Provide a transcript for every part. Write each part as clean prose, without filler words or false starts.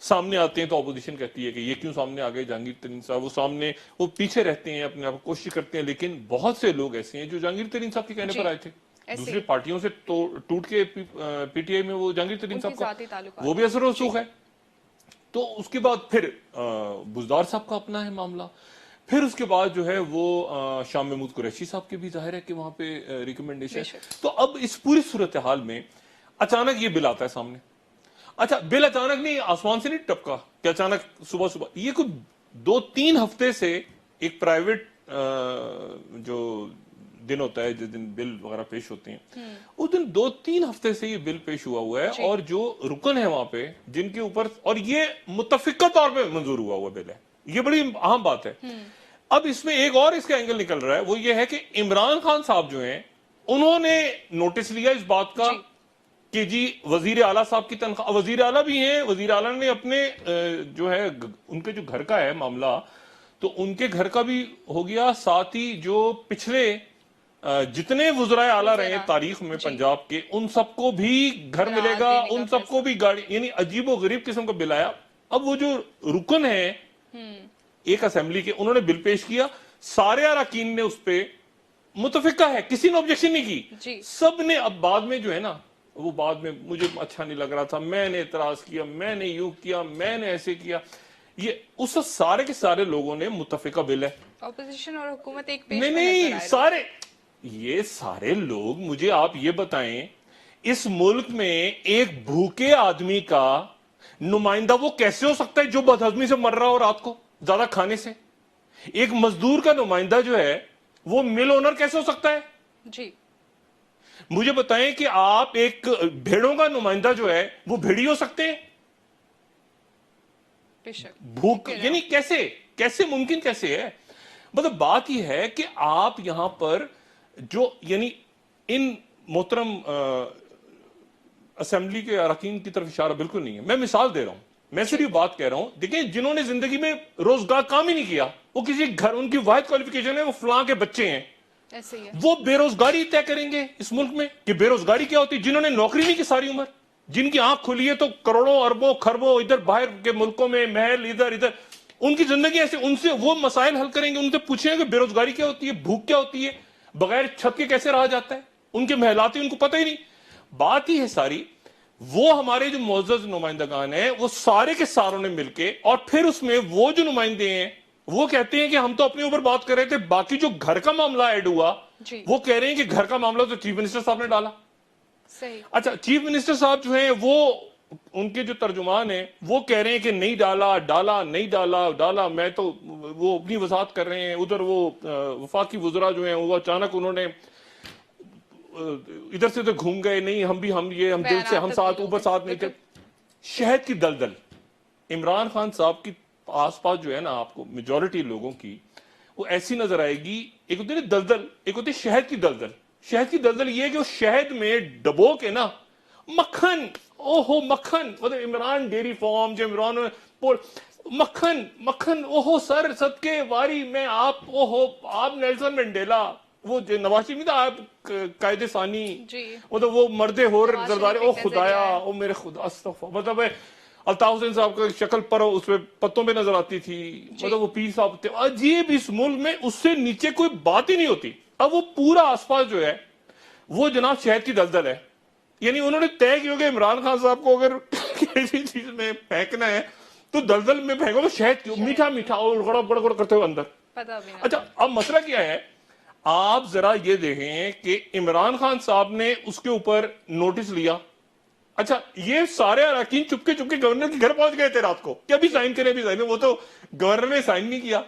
سامنے آتے ہیں تو اپوزیشن کہتی ہے کہ یہ کیوں سامنے آ گئے جہانگیر ترین صاحب، وہ پیچھے رہتے ہیں، اپنے آپ کو کوشش کرتے ہیں، لیکن بہت سے لوگ ایسے ہیں جو جہانگیر ترین صاحب کے کہنے پر آئے تھے، دوسری پارٹیوں سے ٹوٹ کے پی ٹی آئی میں وہ جہانگیر ترین صاحب کا وہ بھی اثر و رسوخ ہے. تو اس کے بعد پھر بزدار صاحب کا اپنا ہے معاملہ، پھر اس کے بعد جو ہے وہ شاہ محمود قریشی صاحب کے بھی ظاہر ہے کہ وہاں پہ ریکمنڈیشن. تو اب اس پوری صورتحال میں اچانک یہ بل آتا ہے سامنے. اچھا بل اچانک نہیں آسمان سے نہیں ٹپکا کہ اچانک صبح یہ کوئی 2-3 ہفتے سے ایک پرائیویٹ جو دن ہوتا ہے جس دن بل وغیرہ پیش ہوتے ہیں اس دن 2-3 ہفتے سے یہ بل پیش ہوا ہے، اور جو رکن ہے وہاں پہ جن کے اوپر، اور یہ متفقہ طور پہ منظور ہوا بل ہے، یہ بڑی اہم بات ہے. اب اس میں ایک اور اس کا اینگل نکل رہا ہے، وہ یہ ہے کہ عمران خان صاحب جو ہیں انہوں نے نوٹس لیا اس بات کا کہ جی وزیر اعلیٰ صاحب کی تنخواہ، وزیر اعلیٰ بھی ہیں، وزیر اعلیٰ نے اپنے جو ہے ان کے جو گھر کا ہے معاملہ تو ان کے گھر کا بھی ہو گیا، ساتھ ہی جو پچھلے جتنے وزرائے اعلیٰ رہے تاریخ میں پنجاب کے ان سب کو بھی گھر ملے گا، ان سب کو بھی گاڑی، یعنی عجیب و غریب قسم کا بل آیا. اب وہ جو رکن ہے ایک اسمبلی کے، انہوں نے بل پیش کیا، سارے اراکین نے اس پہ متفقہ ہے، کسی نے آبجیکشن نہیں کی، سب نے. اب بعد میں جو ہے نا وہ بعد میں مجھے اچھا نہیں لگ رہا تھا، میں نے اعتراض کیا، میں نے یوں کیا، میں نے ایسے کیا، یہ اس سارے کے سارے لوگوں نے متفقہ بل ہے. اپوزیشن اور حکومت ایک پیش نہیں سارے یہ سارے لوگ، مجھے آپ یہ بتائیں اس ملک میں ایک بھوکے آدمی کا نمائندہ وہ کیسے ہو سکتا ہے جو بدہضمی سے مر رہا ہو رات کو زیادہ کھانے سے؟ ایک مزدور کا نمائندہ جو ہے وہ مل اونر کیسے ہو سکتا ہے؟ جی مجھے بتائیں کہ آپ ایک بھیڑوں کا نمائندہ جو ہے وہ بھیڑی ہو سکتے ہیں؟ بھوک یعنی کیسے ممکن کیسے ہے؟ مطلب بات یہ ہے کہ آپ یہاں پر جو یعنی ان محترم اسمبلی کے اراکین کی طرف اشارہ بالکل نہیں ہے. میں مثال دے رہا ہوں، میں صرف بات کہہ رہا ہوں، دیکھیں جنہوں نے زندگی میں روزگار کام ہی نہیں کیا، وہ کسی گھر، ان کی واحد کوالیفیکیشن ہے وہ فلاں کے بچے ہیں، وہ بے روزگاری طے کریں گے اس ملک میں کہ بے روزگاری کیا ہوتی ہے. جنہوں نے نوکری نہیں کی ساری عمر، جن کی آنکھ کھلی ہے تو کروڑوں اربوں خربوں ادھر باہر کے ملکوں میں محل ادھر ان کی زندگی ایسے، ان سے وہ مسائل حل کریں گے، ان سے پوچھیں کہ بے روزگاری کیا ہوتی ہے، بھوک کیا ہوتی ہے، بغیر چھت کے کیسے رہا جاتا ہے، ان کے محلات ان کو پتہ ہی نہیں. بات ہی ہے ساری وہ ہمارے جو معزز نمائندگان ہیں وہ سارے کے ساروں نے مل کے، اور پھر اس میں وہ جو نمائندے ہیں وہ کہتے ہیں کہ ہم تو اپنے اوپر بات کر رہے تھے، باقی جو گھر کا معاملہ ایڈ ہوا وہ کہہ رہے ہیں کہ گھر کا معاملہ تو چیف منسٹر صاحب نے ڈالا. اچھا چیف منسٹر صاحب جو ہیں وہ ان کے جو ترجمان ہیں وہ کہہ رہے ہیں کہ نہیں ڈالا نہیں ڈالا میں تو وہ اپنی وضاحت کر رہے ہیں. ادھر وہ وفاقی وزراء جو ہیں وہ اچانک انہوں نے ادھر سے تو گھوم گئے، نہیں ہم دل سے ہم ساتھ اوپر ساتھ نہیں تھے. شہد کی دلدل عمران خان صاحب کی آس پاس جو ہے نا آپ کو میجورٹی لوگوں کی وہ ایسی نظر آئے گی. ایک ہوتی ہے دلدل، ایک ہوتی ہے شہد کی دلدل. شہد کی دلدل یہ کہ وہ شہد میں ڈبو کے نا مکھن، اوہو مکھن، مطلب عمران ڈیری فارم جو عمران مکھن اوہو سر صدقے واری میں آپ نیلسن منڈیلا، وہ نواز شریف تھا آپ قائد ثانی، مطلب وہ مرد ہور زردارے، او خدایا او میرے خدا استغفر، مطلب الطاف حسین صاحب کا شکل پر اس پہ پتوں پہ نظر آتی تھی، مطلب وہ پیر صاحب تھے عجیب. اس ملک میں اس سے نیچے کوئی بات ہی نہیں ہوتی. اب وہ پورا آس پاس جو ہے وہ جناب شہد کی دلدل ہے. یعنی انہوں نے طے کیا کہ عمران خان صاحب کو اگر کسی چیز میں پھینکنا ہے تو دلدل میں پھینکو تو شہد کی میٹھا اور گڑ کرتے ہوئے اندر. اچھا اب مسئلہ کیا ہے، آپ ذرا یہ دیکھیں کہ عمران خان صاحب نے اس کے اوپر نوٹس لیا. اچھا یہ سارے اراکین چپکے گورنر کے گھر پہنچ گئے تھے رات کو کہ ابھی سائن کریں. وہ تو گورنر نے سائن نہیں کیا.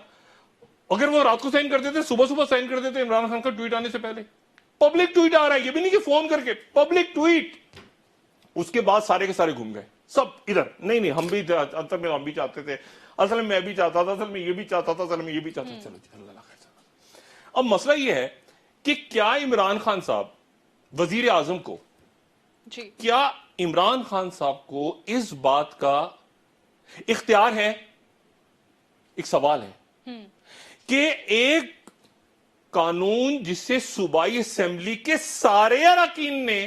اگر وہ رات کو سائن کرتے تھے صبح سائن کرتے تھے عمران خان کا ٹویٹ آنے سے پہلے. پبلک ٹویٹ آ رہا ہے، یہ بھی نہیں کہ فون کر کے، پبلک ٹویٹ. اس کے بعد سارے کے سارے گھوم گئے سب ادھر، نہیں ہم بھی اصل میں ہم بھی چاہتے تھے، اصل میں بھی چاہتا تھا، اصل میں یہ بھی چاہتا تھا، اصل میں یہ بھی چاہتا تھا. چلو اللہ خیر. اب مسئلہ یہ ہے کہ کیا عمران خان صاحب وزیر اعظم کو، کیا عمران خان صاحب کو اس بات کا اختیار ہے؟ ایک سوال ہے کہ ایک قانون جس سے صوبائی اسمبلی کے سارے اراکین نے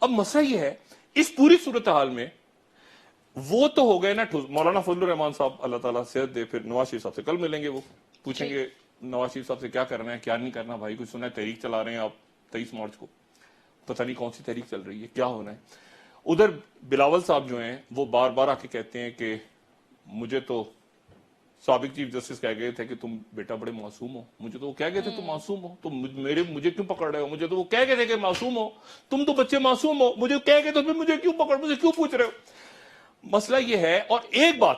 اب مسئلہ یہ ہے اس پوری صورتحال میں وہ تو ہو گئے نا مولانا فضل الرحمان صاحب اللہ تعالیٰ صحت دے، پھر نواز شریف صاحب سے کل ملیں گے، وہ پوچھیں گے نواز شریف صاحب سے کیا کرنا ہے کیا نہیں کرنا، بھائی کوئی سنا ہے تحریک چلا رہے ہیں آپ 23 مارچ کو، پتہ نہیں کون سی تحریک چل رہی ہے، کیا ہونا ہے۔ ادھر بلاول صاحب جو ہیں وہ بار بار آ کے کہتے ہیں کہ مجھے تو سابق چیف جسٹس کہہ گئے تھے کہ تم بیٹا بڑے معصوم ہو، مجھے تو وہ کہہ گئے تھے تم معصوم ہو، تم مجھے کیوں پکڑ رہے ہو، مجھے تو وہ کہہ گئے تھے کہ معصوم ہو، تم تو بچے معصوم ہو، مجھے کہہ گئے تو پھر مجھے کیوں پکڑ، مجھے کیوں پوچھ رہے ہو۔ مسئلہ یہ ہے، اور ایک بات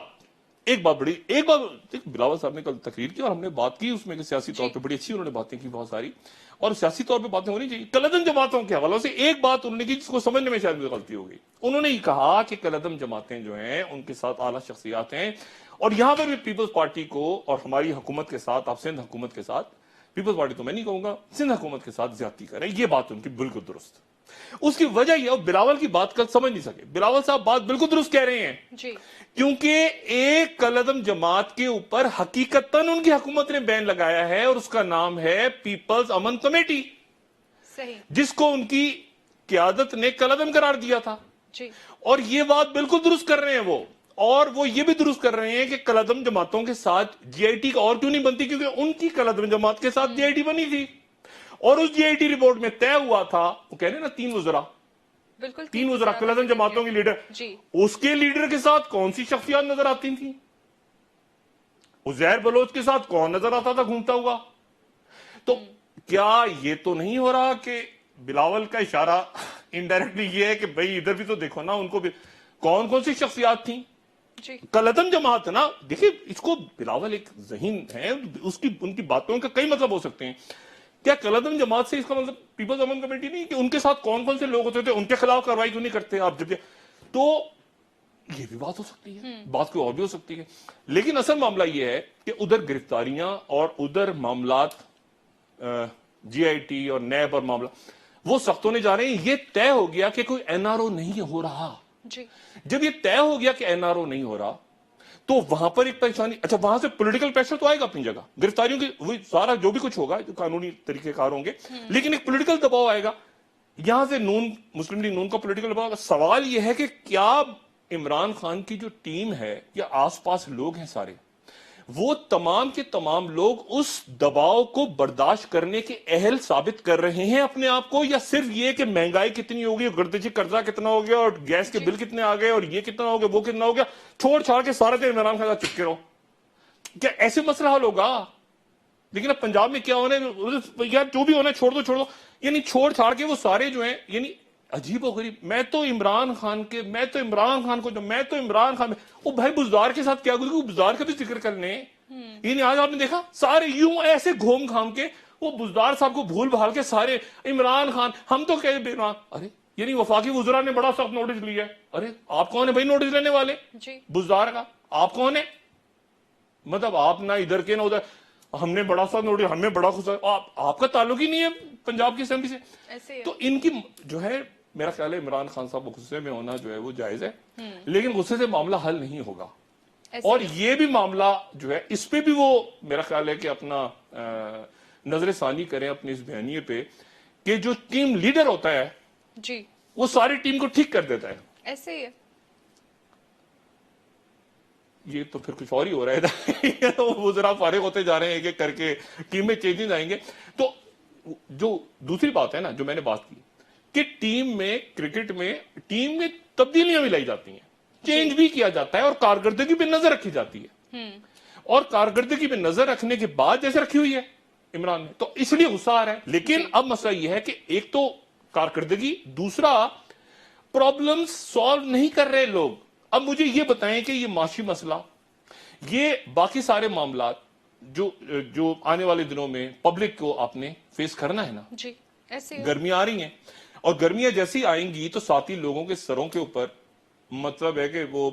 بلاول صاحب نے کل تقریر کی اور ہم نے بات کی اس میں کہ سیاسی طور پہ بڑی اچھی انہوں نے باتیں کی بہت ساری، اور سیاسی طور پہ باتیں ہونی چاہیے۔ کلعدم جماعتوں کے حوالے سے ایک بات انہوں نے کی جس کو سمجھنے میں شاید مجھے غلطی ہو گئی، انہوں نے یہ کہا کہ کلعدم جماعتیں جو ہیں ان کے ساتھ اعلیٰ شخصیات ہیں، اور یہاں پر بھی پیپلز پارٹی کو اور ہماری حکومت کے ساتھ، آپ سندھ حکومت کے ساتھ، پیپلز پارٹی تو میں نہیں کہوں گا، سندھ حکومت کے ساتھ زیادتی کریں، یہ بات ان کی بالکل درست۔ اس کی وجہ یہ، اور بلاول کی بات کل سمجھ نہیں سکے، بلاول صاحب بات بالکل درست کہہ رہے ہیں، کیونکہ ایک کلعدم جماعت کے اوپر حقیقتاً ان کی حکومت نے بین لگایا ہے اور اس کا نام ہے پیپلز امن کمیٹی، جس کو ان کی قیادت نے کلعدم قرار دیا تھا، اور یہ بات بالکل درست کر رہے ہیں وہ، اور وہ یہ بھی درست کر رہے ہیں کہ کلعدم جماعتوں کے ساتھ جی آئی ٹی اور کیوں نہیں بنتی، کیونکہ ان کی کلعدم جماعت کے ساتھ جی آئی ٹی بنی تھی، اور اس جی آئی ٹی رپورٹ میں طے ہوا تھا، وہ کہہ رہے ہیں نا تین وزراء کلعدم جماعتوں کے لیڈر، اس کے لیڈر کے ساتھ کون سی شخصیات نظر آتی تھیں، عزیر بلوچ کے ساتھ کون نظر آتا تھا گھومتا ہوا؟ تو کیا یہ تو نہیں ہو رہا کہ بلاول کا اشارہ انڈائریکٹلی یہ ہے کہ بھئی ادھر بھی تو دیکھو نا، ان کو بھی کون سی شخصیات تھیں؟ کلعدم جماعت نا، دیکھیں اس کو بلاول ایک ذہین ہے، ان کی باتوں کا کئی مطلب ہو سکتے ہیں، کیا کلعدم جماعت سے اس کا مطلب پیپلز امن کمیٹی نہیں کہ ان کے ساتھ کون سے لوگ ہوتے تھے، ان کے خلاف کارروائی کیوں نہیں کرتے آپ؟ جب تو یہ بھی بات ہو سکتی ہے، بات کوئی اور بھی ہو سکتی ہے، لیکن اصل معاملہ یہ ہے کہ ادھر گرفتاریاں اور ادھر معاملات جی آئی ٹی اور نیب اور معاملہ وہ سخت ہونے جا رہے ہیں۔ یہ طے ہو گیا کہ کوئی این آر او نہیں ہو رہا، جب یہ طے ہو گیا کہ این آر او نہیں ہو رہا تو وہاں پر ایک پریشانی، اچھا وہاں سے پولیٹیکل پریشر تو آئے گا اپنی جگہ، گرفتاریوں کی وہی سارا جو بھی کچھ ہوگا جو قانونی طریقے کار ہوں گے، لیکن ایک پولیٹیکل دباؤ آئے گا، یہاں سے مسلم لیگ نون کا پولیٹیکل دباؤ۔ سوال یہ ہے کہ کیا عمران خان کی جو ٹیم ہے یا آس پاس لوگ ہیں سارے، وہ تمام کے تمام لوگ اس دباؤ کو برداشت کرنے کے اہل ثابت کر رہے ہیں اپنے آپ کو، یا صرف یہ کہ مہنگائی کتنی ہوگی، گردشی قرضہ کتنا ہو گیا، اور گیس کے بل کتنے آ گئے، اور یہ کتنا ہو گیا، وہ کتنا ہو گیا، چھوڑ چھاڑ کے سارے دن عمران خان چپکے رہو، کیا ایسے مسئلہ حل ہوگا؟ لیکن اب پنجاب میں کیا ہونا ہے، یار جو بھی ہونا ہے چھوڑ دو، یعنی چھوڑ چھاڑ کے وہ سارے جو ہیں، یعنی عجیب و غریب، میں تو عمران خان وہ بھائی بزدار کے ساتھ کیا گزرے، بزدار کا بھی ذکر کر لیں، یعنی آج آپ نے دیکھا سارے یوں ایسے گھوم گھام کے وہ بزدار صاحب کو بھول بھال کے سارے عمران خان، ہم تو کہے بے عمران، ارے یعنی وفاقی وزراء نے بڑا سخت نوٹس لیا ہے، ارے آپ کون ہیں بھائی نوٹس لینے والے بزدار کا، آپ کون ہیں؟ مطلب آپ نہ ادھر کے نہ ادھر، ہم نے بڑا سا نوٹس، ہمیں بڑا خوش، آپ کا تعلق ہی نہیں ہے پنجاب کی اسمبلی سے، تو ان کی جو ہے میرا خیال ہے عمران خان صاحب کو غصے میں ہونا جو ہے وہ جائز ہے، لیکن غصے سے معاملہ حل نہیں ہوگا، اور یہ بھی معاملہ جو ہے اس پہ بھی وہ میرا خیال ہے کہ اپنا نظر ثانی کریں اپنی اس بیانیے پہ، کہ جو ٹیم لیڈر ہوتا ہے وہ ساری ٹیم کو ٹھیک کر دیتا ہے، ایسے ہی ہے، یہ تو پھر کچھ اور ہی ہو رہا ہے، وزراء فارغ ہوتے جا رہے ہیں ایک ایک کر کے، ٹیم میں چینجز آئیں گے، تو جو دوسری بات ہے نا جو میں نے بات کی کہ ٹیم میں کرکٹ میں ٹیم میں تبدیلیاں بھی لائی جاتی ہیں، چینج بھی کیا جاتا ہے، اور کارکردگی پہ نظر رکھی جاتی ہے، اور کارکردگی پہ نظر رکھنے کے بعد جیسے رکھی ہوئی ہے عمران نے، تو اس لیے غصہ آ رہا ہے، لیکن اب مسئلہ یہ ہے کہ ایک تو کارکردگی، دوسرا پرابلمز سالو نہیں کر رہے لوگ۔ اب مجھے یہ بتائیں کہ یہ معاشی مسئلہ، یہ باقی سارے معاملات جو آنے والے دنوں میں پبلک کو آپ نے فیس کرنا ہے نا، گرمیاں آ رہی ہیں، اور گرمیاں جیسی آئیں گی تو ساتھی لوگوں کے سروں کے اوپر مطلب ہے کہ وہ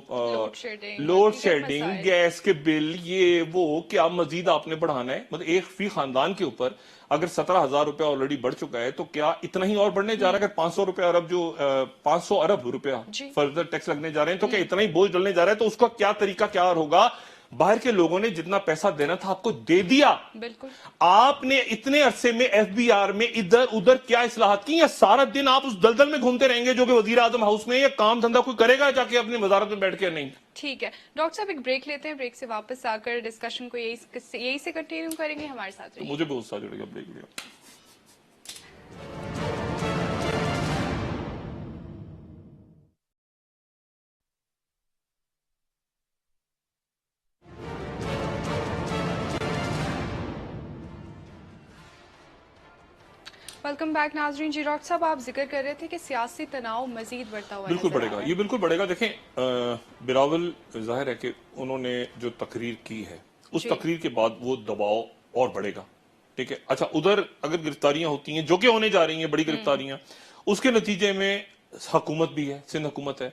لوڈ شیڈنگ، گیس کے بل، یہ وہ کیا مزید آپ نے بڑھانا ہے، مطلب ایک فی خاندان کے اوپر اگر 17,000 روپیہ آلریڈی بڑھ چکا ہے تو کیا اتنا ہی اور بڑھنے جا رہا ہے؟ اگر 500 ارب روپیہ فردر ٹیکس لگنے جا رہے ہیں تو کیا اتنا ہی بوجھ ڈلنے جا رہا ہے؟ تو اس کا کیا طریقہ کیا اور ہوگا؟ باہر کے لوگوں نے جتنا پیسہ دینا تھا آپ کو دے دیا. بالکل. آپ نے اتنے عرصے میں ایف بی آر میں ادھر ادھر کیا اصلاحات کی, یا سارا دن آپ اس دلدل میں گھومتے رہیں گے جو کہ وزیر اعظم ہاؤس میں, یا کام دھندا کوئی کرے گا جا کے اپنی وزارت میں بیٹھ کے؟ نہیں. ٹھیک ہے ڈاکٹر صاحب ایک بریک لیتے ہیں, بریک سے واپس آ کر ڈسکشن کو یہی سے کنٹینیو کریں گے. ہمارے ساتھ تو رہیے. مجھے بہت سا جڑے گا بریک لیا. ویلکم بیک ناظرین. جی ڈاکٹر صاحب آپ ذکر کر رہے تھے کہ سیاسی تناؤ مزید بڑھتا ہوا بالکل نظر بڑھے آ گا, رہا ہے. یہ بالکل بڑھے گا. دیکھیں بلاول ظاہر ہے کہ انہوں نے جو تقریر کی ہے اس جی. تقریر کے بعد وہ دباؤ اور بڑھے گا. ٹھیک ہے, اچھا ادھر اگر گرفتاریاں ہوتی ہیں جو کہ ہونے جا رہی ہیں بڑی گرفتاریاں, اس کے نتیجے میں حکومت بھی ہے, سندھ حکومت ہے.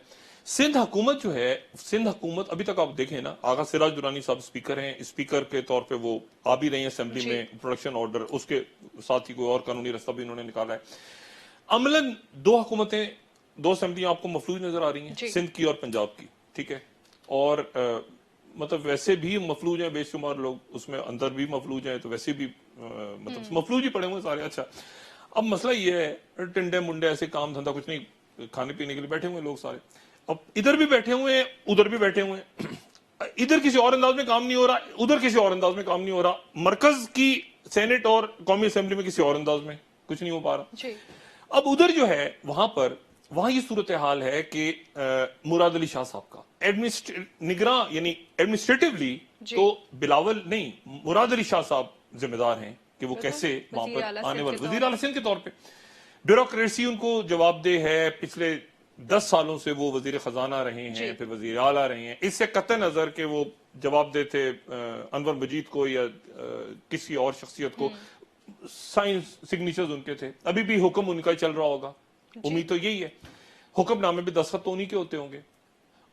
سندھ حکومت جو ہے, سندھ حکومت ابھی تک آپ دیکھیں نا, آغا سراج درانی صاحب اسپیکر ہیں, اسپیکر کے طور پہ وہ آ بھی رہی ہیں اسمبلی جی. میں, پروڈکشن آرڈر, اس کے ساتھ ہی کوئی اور قانونی رستہ بھی انہوں نے نکالا ہے. عملاً دو حکومتیں, دو اسمبلیاں آپ کو مفلوج نظر آ رہی ہیں, جی. سندھ کی اور پنجاب کی. ٹھیک ہے, اور مطلب ویسے بھی مفلوج ہیں بے شمار لوگ, اس میں اندر بھی مفلوج ہیں, تو ویسے بھی مطلب مفلوج ہی پڑے ہوئے سارے. اچھا اب مسئلہ یہ ہے, ٹنڈے منڈے ایسے کام دھندا کچھ نہیں, کھانے پینے کے لیے بیٹھے ہوئے لوگ سارے. اب ادھر بھی بیٹھے ہوئے ہیں, ادھر بھی بیٹھے ہوئے ہیں, ادھر کسی اور انداز میں کام نہیں ہو رہا, ادھر کسی اور انداز میں کام نہیں ہو رہا, مرکز کی سینٹ اور قومی اسمبلی میں کسی اور انداز میں کچھ نہیں ہو پا رہا. جی. اب ادھر جو ہے وہاں یہ صورتحال ہے کہ مراد علی شاہ صاحب کا نگراں یعنی ایڈمنسٹریٹولی تو بلاول نہیں, مراد علی شاہ صاحب ذمہ دار ہیں کہ وہ کیسے وہاں پر آنے والے وزیر اعلیٰ سندھ کے طور پہ. بیوروکریسی ان کو جواب دہ ہے, پچھلے 10 سالوں سے وہ وزیر خزانہ رہے ہیں, پھر وزیر اعلیٰ رہے ہیں. اس سے قطع نظر کہ وہ جواب دہ تھے انور مجید کو یا کسی اور شخصیت کو, سائنس سگنیچرز ان کے تھے. ابھی بھی حکم ان کا ہی چل رہا ہوگا, امید تو یہی ہے. حکم نامے بھی دستخط تو انہی کے ہوتے ہوں گے.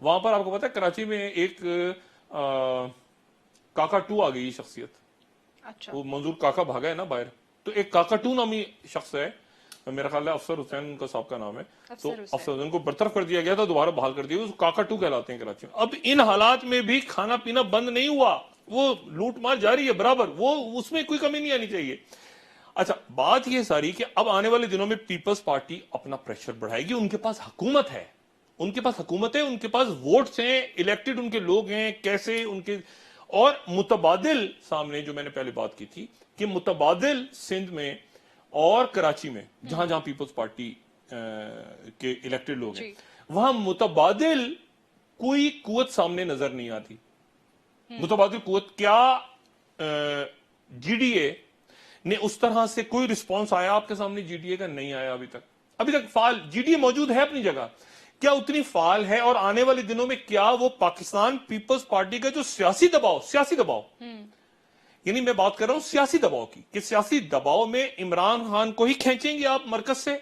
وہاں پر آپ کو پتا ہے کراچی میں ایک کاکا ٹو آ گئی شخصیت, وہ منظور کاکا بھاگا ہے نا باہر, تو ایک کاکا ٹو نامی شخص ہے, میرا خیال ہے افسر حسین ان کا صاحب کا نام ہے, تو افسر حسین کو برطرف کر دیا گیا تھا, دوبارہ بحال کر دیا, کاکا ٹو کہلاتے ہیں کراچی میں. اب ان حالات میں بھی کھانا پینا بند نہیں ہوا, وہ لوٹ مار جاری ہے برابر, وہ اس میں کوئی کمی نہیں آنی چاہیے. اچھا بات یہ ساری کہ اب آنے والے دنوں میں پیپلز پارٹی اپنا پریشر بڑھائے گی, ان کے پاس حکومت ہے, ان کے پاس حکومت ہے, ان کے پاس ووٹس ہیں, الیکٹڈ ان کے لوگ ہیں, کیسے ان کے, اور متبادل سامنے جو میں نے پہلے بات کی تھی کہ متبادل سندھ میں اور کراچی میں جہاں جہاں پیپلز پارٹی کے الیکٹڈ لوگ ہیں, وہاں متبادل کوئی قوت سامنے نظر نہیں آتی. متبادل قوت کیا جی ڈی اے نے اس طرح سے کوئی رسپانس آیا آپ کے سامنے؟ جی ڈی اے کا نہیں آیا ابھی تک فعال جی ڈی اے موجود ہے اپنی جگہ, کیا اتنی فعال ہے؟ اور آنے والے دنوں میں کیا وہ پاکستان پیپلز پارٹی کا جو سیاسی دباؤ یعنی میں بات کر رہا ہوں سیاسی دباؤ کی, کہ سیاسی دباؤ میں عمران خان کو ہی کھینچیں گے آپ مرکز سے,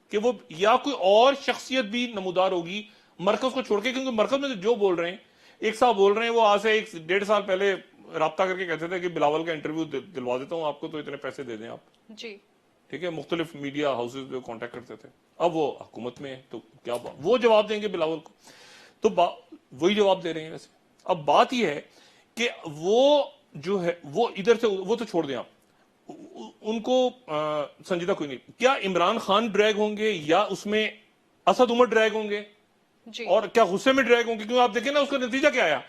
کہ وہ یا کوئی اور شخصیت بھی نمودار ہوگی مرکز کو چھوڑ کے, کیونکہ مرکز میں جو بول رہے ہیں, ایک صاحب بول رہے ہیں وہ آج سے 1.5 سال پہلے رابطہ کر کے کہتے تھے کہ بلاول کا انٹرویو دلوا دیتا ہوں آپ کو, تو اتنے پیسے دے دیں آپ. جی ٹھیک ہے, مختلف میڈیا ہاؤسز جو کانٹیکٹ کرتے تھے, اب وہ حکومت میں تو کیا وہ جواب دیں گے بلاول کو, تو وہی جواب دے رہے ہیں ویسے. اب بات یہ ہے کہ وہ جو ہے وہ ادھر سے وہ تو چھوڑ دیں آپ, ان کو سنجیدہ کوئی نہیں. کیا عمران خان ڈریگ ہوں گے یا اس میں اسد عمر ڈریگ ہوں گے, اور کیا غصے میں ڈریگ ہوں گے؟ کیونکہ آپ دیکھیں نا اس کا نتیجہ کیا آیا,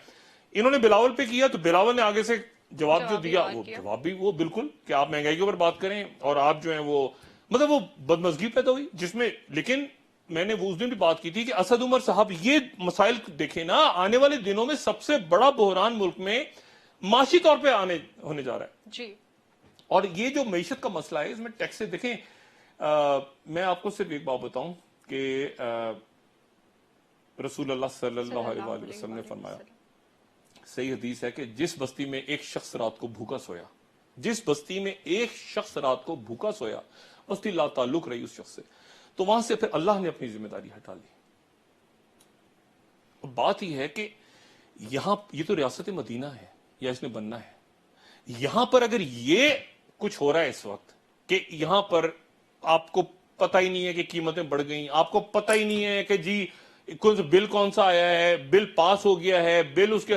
انہوں نے بلاول پہ کیا تو بلاول نے آگے سے جواب جو دیا, وہ جواب بھی وہ بالکل کہ آپ مہنگائی کے اوپر بات کریں, اور آپ جو ہیں وہ مطلب وہ بدمزگی پیدا ہوئی جس میں. لیکن میں نے وہ اس دن بھی بات کی تھی کہ اسد عمر صاحب یہ مسائل دیکھیں نا, آنے والے دنوں میں سب سے بڑا بحران ملک میں معاشی طور پہ ہونے جا رہا ہے. جی, اور یہ جو معیشت کا مسئلہ ہے اس میں ٹیکس سے دیکھیں, میں آپ کو صرف ایک بات بتاؤں کہ رسول اللہ صلی اللہ علیہ وسلم نے فرمایا, صحیح حدیث ہے کہ جس بستی میں ایک شخص رات کو بھوکا سویا, جس بستی میں ایک شخص رات کو بھوکا سویا, بستی لا تعلق رہی اس شخص سے, تو وہاں سے پھر اللہ نے اپنی ذمہ داری ہٹا لی. بات یہ ہے کہ یہاں یہ تو ریاست مدینہ ہے یا اس نے بننا ہے, یہاں پر اگر یہ کچھ ہو رہا ہے اس وقت کہ یہاں پر آپ کو پتہ ہی نہیں ہے کہ قیمتیں بڑھ گئیں, آپ کو پتہ ہی نہیں ہے کہ جی بل کون سا آیا ہے, بل پاس ہو گیا ہے, بل اس کے,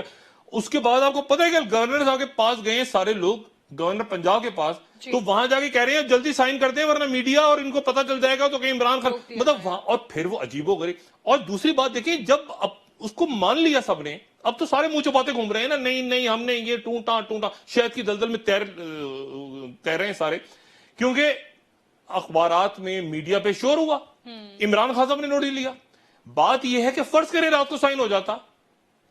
اس کے بعد آپ کو پتہ ہے کہ گورنر صاحب کے پاس گئے سارے لوگ, گورنر پنجاب کے پاس, تو وہاں جا کے کہہ رہے ہیں جلدی سائن کرتے ہیں ورنہ میڈیا اور ان کو پتہ چل جائے گا تو کہ عمران خان, مطلب وہاں, اور پھر وہ عجیب و غریب. اور دوسری بات دیکھیں, جب اب اس کو مان لیا سب نے, اب تو سارے منہ چھپاتے گھوم رہے ہیں نا, نہیں نہیں ہم نے یہ ٹونٹا شہد کی دلدل میں تیر رہے ہیں سارے, کیونکہ اخبارات میں میڈیا پہ شور ہوا, عمران خان صاحب نے نوٹس لیا. بات یہ ہے کہ فرض کرے رات کو سائن ہو جاتا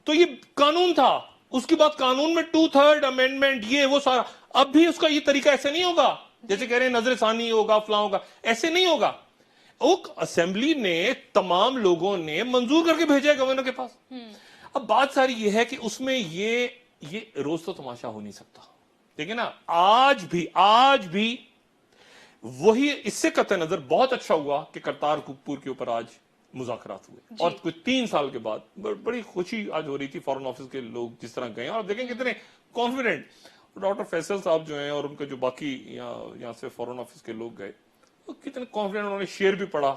تو یہ قانون تھا, اس کے بعد قانون میں 2/3 امینڈمنٹ یہ وہ سارا, اب بھی اس کا یہ طریقہ ایسے نہیں ہوگا جیسے کہہ رہے ہیں نظر ثانی ہوگا فلاں ہوگا, ایسے نہیں ہوگا. اسمبلی نے تمام لوگوں نے منظور کر کے بھیجا ہے گورنر کے پاس. اب بات ساری یہ ہے کہ اس میں یہ روز تو تماشا ہو نہیں سکتا. دیکھیں نا, آج بھی وہی, اس سے قطع نظر بہت اچھا ہوا کہ کرتارپور کے اوپر آج مذاکرات ہوئے, اور کچھ 3 سال کے بعد بڑی خوشی آج ہو رہی تھی. فارن آفس کے لوگ جس طرح گئے, اور دیکھیں کتنے کانفیڈنٹ ڈاکٹر فیصل صاحب جو ہیں اور ان کے جو باقی یہاں سے فارن آفس کے لوگ گئے, کتنے کانفیڈنٹ, انہوں نے شیئر بھی پڑھا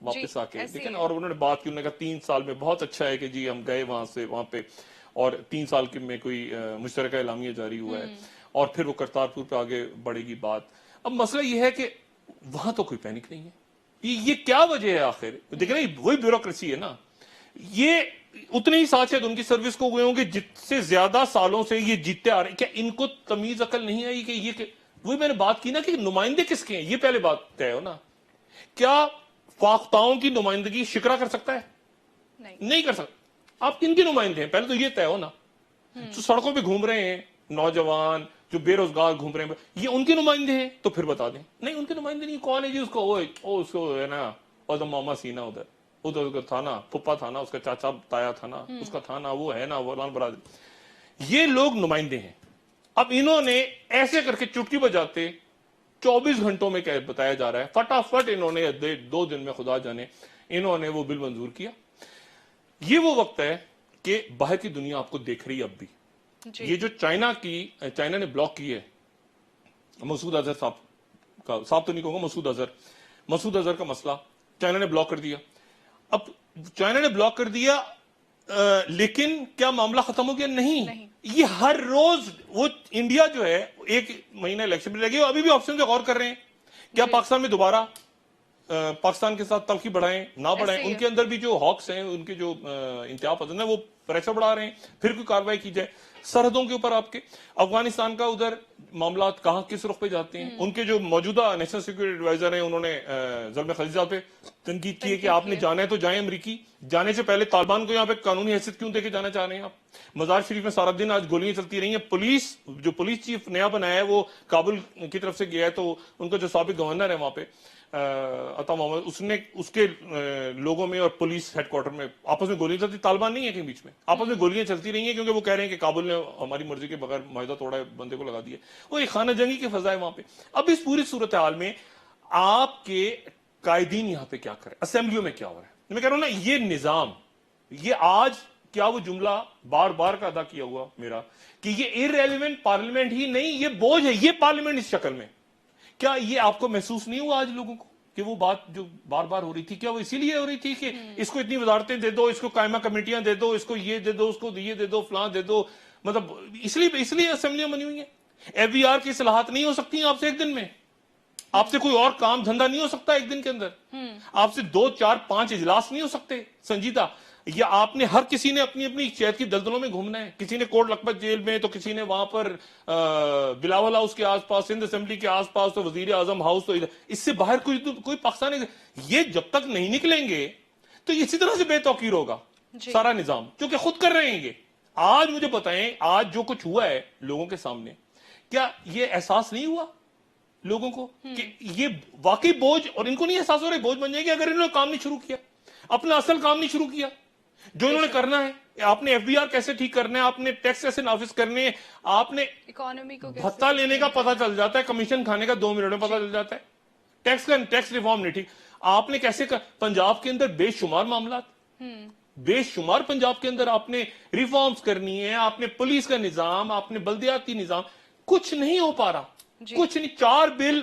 واپس آ کے, دیکھیں, اور انہوں نے بات کی, انہوں نے کہا 3 سال میں بہت اچھا ہے کہ جی ہم گئے وہاں پہ, اور 3 سال کے میں کوئی مشترکہ اعلامیہ جاری ہوا ہے, اور پھر وہ کرتارپور پہ آگے بڑھے گی بات. اب مسئلہ یہ ہے کہ وہاں تو کوئی پینک نہیں ہے, یہ کیا وجہ ہے آخر؟ دیکھیں نا, وہی بیوروکریسی ہے نا, یہ اتنے ہی سال شاید ان کی سروس کو ہوئے ہوں گے جت سے زیادہ سالوں سے یہ جیتے آ رہے ہیں. کیا ان کو تمیز عقل نہیں آئی کہ یہ, وہی میں نے بات کی نا کہ نمائندے کس کے ہیں, یہ پہلے بات طے ہو نا. کیا فاختاؤں کی نمائندگی شکرا کر سکتا ہے؟ نہیں کر سکتا. آپ کن کے نمائندے ہیں پہلے تو یہ طے ہو نا. تو سڑکوں پہ گھوم رہے ہیں نوجوان جو بے روزگار گھوم رہے ہیں, یہ ان کے نمائندے ہیں؟ تو پھر بتا دیں. نہیں, ان کے نمائندے نہیں. کون ہے جی اس کو, اس کو ہے نا, اور ماما سینا ادھر تھا نا, پھپا تھا نا, اس کا چاچا تایا تھا نا, اس کا تھا نا, وہ ہے نا وران برادری. یہ لوگ نمائندے ہیں. اب انہوں نے ایسے کر کے چٹکی بجاتے 24 گھنٹوں میں بتایا جا رہا ہے, فٹافٹ انہوں نے 2 دن میں خدا جانے انہوں نے وہ بل منظور کیا. یہ وہ وقت ہے کہ باہر کی دنیا آپ کو دیکھ رہی ہے اب بھی. یہ جو چائنا نے بلاک کی ہے مسعود اظہر صاحب تو نہیں کہوں گا, مسعود اظہر کا مسئلہ چائنا نے بلاک کر دیا. اب چائنا نے بلاک کر دیا, لیکن کیا معاملہ ختم ہو گیا؟ نہیں. یہ ہر روز وہ انڈیا جو ہے 1 مہینہ الیکشن میں لگے, ابھی بھی آپشن پہ غور کر رہے ہیں. کیا پاکستان میں دوبارہ پاکستان کے ساتھ تلخی بڑھائیں نہ بڑھائیں؟ ان کے اندر بھی جو ہاکس ہیں, ان کے جو انتہا پسند ہیں, وہ پریشر بڑھا رہے ہیں, پھر کوئی کاروائی کی جائے. سرحدوں کے اوپر آپ کے افغانستان کا ادھر معاملات کہاں کس رخ پہ جاتے ہیں. ان کے جو موجودہ نیشنل سیکورٹی ایڈوائزر ہیں, انہوں نے زلمے خلیل پہ تنقید کی ہے کہ آپ نے جانا ہے تو جائیں امریکی, جانے سے پہلے طالبان کو یہاں پہ قانونی حیثیت کیوں دے کے جانا چاہ رہے ہیں آپ؟ مزار شریف میں سارا دن آج گولیاں چلتی رہی ہیں. جو پولیس چیف نیا بنایا ہے وہ کابل کی طرف سے گیا ہے, تو ان کا جو سابق گورنر ہے وہاں پہ عطا محمد, اس کے لوگوں میں اور پولیس ہیڈ کوارٹر میں آپس میں گولیاں چلتی, طالبان نہیں ہے کہیں بیچ میں, آپس میں گولیاں چلتی رہی ہیں کیونکہ وہ کہہ رہے ہیں کہ کابل نے ہماری مرضی کے بغیر معاہدہ توڑا ہے, بندے کو لگا دیا. وہ ایک خانہ جنگی کی فضا ہے وہاں پہ. اب اس پوری صورتحال میں آپ کے قائدین یہاں پہ کیا کریں, اسمبلیوں میں کیا ہو رہا ہے؟ میں کہہ رہا ہوں نا, یہ نظام, یہ آج کیا وہ جملہ بار بار کا ادا کیا ہوا میرا کہ یہ ارریلیونٹ پارلیمنٹ ہی نہیں, یہ بوجھ ہے, یہ پارلیمنٹ اس شکل میں. کیا یہ آپ کو محسوس نہیں ہوا آج لوگوں کو کہ وہ بات جو بار بار ہو رہی تھی, کیا وہ اسی لیے ہو رہی تھی کہ اس کو اتنی وزارتیں دے دو, اس کو قائمہ کمیٹیاں دے دو, اس کو یہ دے دو, اس کو یہ دے دو, فلاں دے دو, مطلب اس لیے اسمبلیاں بنی ہوئی ہیں. ایف بی آر کی اصلاحات نہیں ہو سکتی آپ سے ایک دن میں, آپ سے کوئی اور کام دھندا نہیں ہو سکتا ایک دن کے اندر, آپ سے 2 4 5 اجلاس نہیں ہو سکتے سنجیدہ. یا آپ نے ہر کسی نے اپنی اپنی شہد کی دلدلوں میں گھومنا ہے, کسی نے کوٹ لکھپت جیل میں, تو کسی نے وہاں پر بلاول ہاؤس کے آس پاس, سندھ اسمبلی کے آس پاس, تو وزیر اعظم ہاؤس, تو اس سے باہر کوئی پاکستان. یہ جب تک نہیں نکلیں گے تو اسی طرح سے بے توقیر ہوگا سارا نظام, کیونکہ خود کر رہے ہیں یہ. آج مجھے بتائیں, آج جو کچھ ہوا ہے لوگوں کے سامنے, کیا یہ احساس نہیں ہوا لوگوں کو کہ یہ واقعی بوجھ, اور ان کو نہیں احساس ہو رہا بوجھ بن جائے گا اگر انہوں نے کام نہیں شروع کیا, اپنا اصل کام نہیں شروع کیا جو انہوں نے کرنا ہے. آپ نے ایف بی آر کیسے ٹھیک کرنا ہے, آپ نے ٹیکس کیسے نافذ کرنے ہیں, آپ نے اکانومی کو بھتہ لینے کا پتہ چل جاتا ہے, کمیشن کھانے کا 2 منٹ میں پتہ چل جاتا ہے, ٹیکس ریفارم نہیں ٹھیک. آپ نے کیسے پنجاب کے اندر بے شمار معاملات, بے شمار پنجاب کے اندر آپ نے ریفارمز کرنی ہے, آپ نے پولیس کا نظام, آپ نے بلدیاتی نظام, کچھ نہیں ہو پا رہا, کچھ نہیں. 4 بل